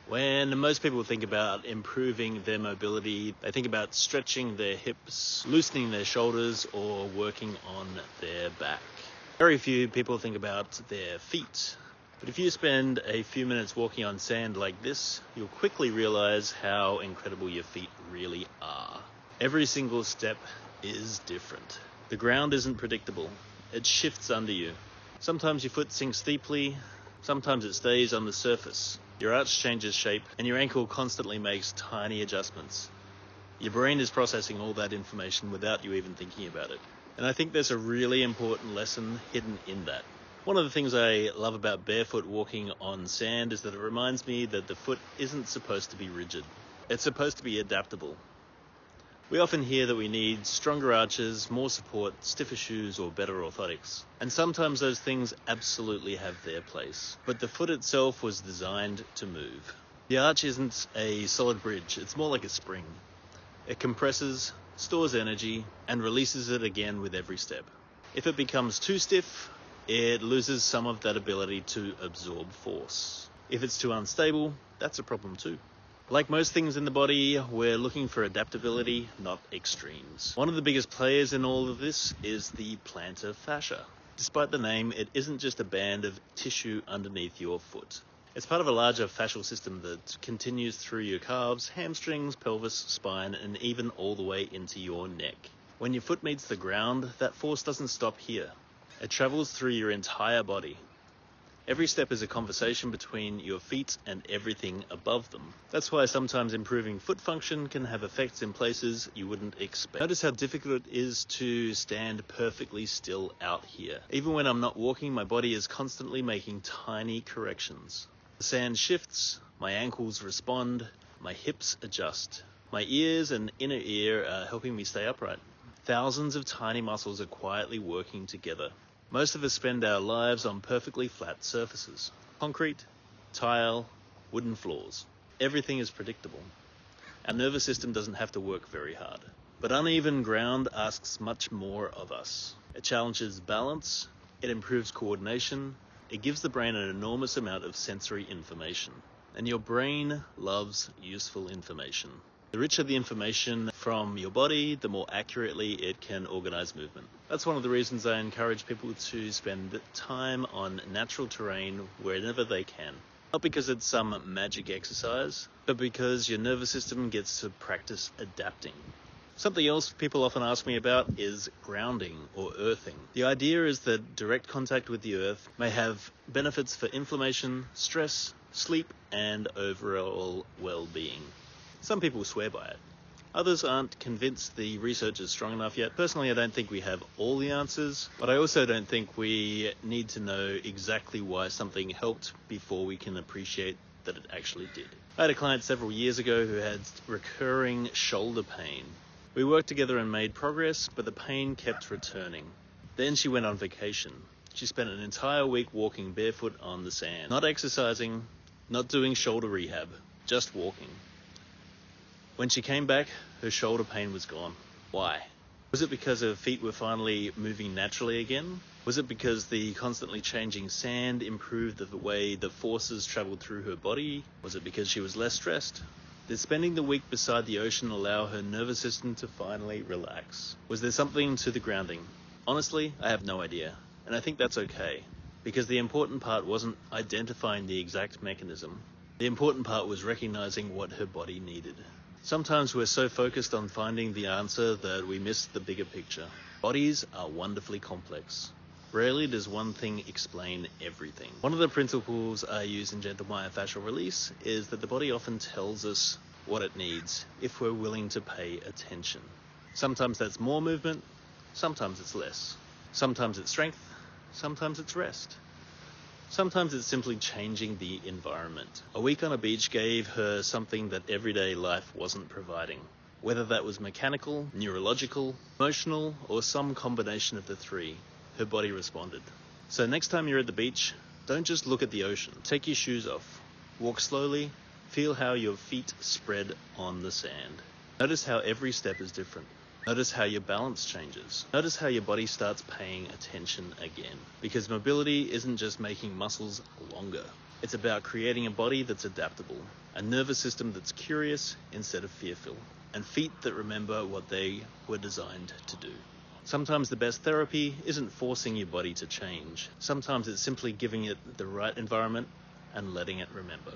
When most people think about improving their mobility, they think about stretching their hips, loosening their shoulders, or working on their back. Very few people think about their feet. But if you spend a few minutes walking on sand like this, you'll quickly realize how incredible your feet really are. Every single step is different. The ground isn't predictable. It shifts under you. Sometimes your foot sinks deeply, sometimes it stays on the surface. Your arch changes shape, and your ankle constantly makes tiny adjustments. Your brain is processing all that information without you even thinking about it. And I think there's a really important lesson hidden in that. One of the things I love about barefoot walking on sand is that it reminds me that the foot isn't supposed to be rigid. It's supposed to be adaptable. We often hear that we need stronger arches, more support, stiffer shoes, or better orthotics. And sometimes those things absolutely have their place. But the foot itself was designed to move. The arch isn't a solid bridge, it's more like a spring. It compresses, stores energy, and releases it again with every step. If it becomes too stiff, it loses some of that ability to absorb force. If it's too unstable, that's a problem too. Like most things in the body, we're looking for adaptability, not extremes. One of the biggest players in all of this is the plantar fascia. Despite the name, it isn't just a band of tissue underneath your foot. It's part of a larger fascial system that continues through your calves, hamstrings, pelvis, spine, and even all the way into your neck. When your foot meets the ground, that force doesn't stop here. It travels through your entire body. Every step is a conversation between your feet and everything above them. That's why sometimes improving foot function can have effects in places you wouldn't expect. Notice how difficult it is to stand perfectly still out here. Even when I'm not walking, my body is constantly making tiny corrections. The sand shifts, my ankles respond, my hips adjust. My ears and inner ear are helping me stay upright. Thousands of tiny muscles are quietly working together. Most of us spend our lives on perfectly flat surfaces. Concrete, tile, wooden floors. Everything is predictable. Our nervous system doesn't have to work very hard. But uneven ground asks much more of us. It challenges balance, it improves coordination, it gives the brain an enormous amount of sensory information. And your brain loves useful information. The richer the information from your body, the more accurately it can organize movement. That's one of the reasons I encourage people to spend time on natural terrain wherever they can. Not because it's some magic exercise, but because your nervous system gets to practice adapting. Something else people often ask me about is grounding or earthing. The idea is that direct contact with the earth may have benefits for inflammation, stress, sleep, and overall well-being. Some people swear by it. Others aren't convinced the research is strong enough yet. Personally, I don't think we have all the answers, but I also don't think we need to know exactly why something helped before we can appreciate that it actually did. I had a client several years ago who had recurring shoulder pain. We worked together and made progress, but the pain kept returning. Then she went on vacation. She spent an entire week walking barefoot on the sand. Not exercising, not doing shoulder rehab, just walking. When she came back, her shoulder pain was gone. Why? Was it because her feet were finally moving naturally again? Was it because the constantly changing sand improved the way the forces traveled through her body? Was it because she was less stressed? Did spending the week beside the ocean allow her nervous system to finally relax? Was there something to the grounding? Honestly, I have no idea. And I think that's okay. Because the important part wasn't identifying the exact mechanism. The important part was recognizing what her body needed. Sometimes we're so focused on finding the answer that we miss the bigger picture. Bodies are wonderfully complex. Rarely does one thing explain everything. One of the principles I use in gentle myofascial release is that the body often tells us what it needs if we're willing to pay attention. Sometimes that's more movement, sometimes it's less. Sometimes it's strength, sometimes it's rest. Sometimes it's simply changing the environment. A week on a beach gave her something that everyday life wasn't providing. Whether that was mechanical, neurological, emotional, or some combination of the three, her body responded. So next time you're at the beach, don't just look at the ocean. Take your shoes off. Walk slowly. Feel how your feet spread on the sand. Notice how every step is different. Notice how your balance changes. Notice how your body starts paying attention again. Because mobility isn't just making muscles longer. It's about creating a body that's adaptable, a nervous system that's curious instead of fearful, and feet that remember what they were designed to do. Sometimes the best therapy isn't forcing your body to change. Sometimes it's simply giving it the right environment and letting it remember.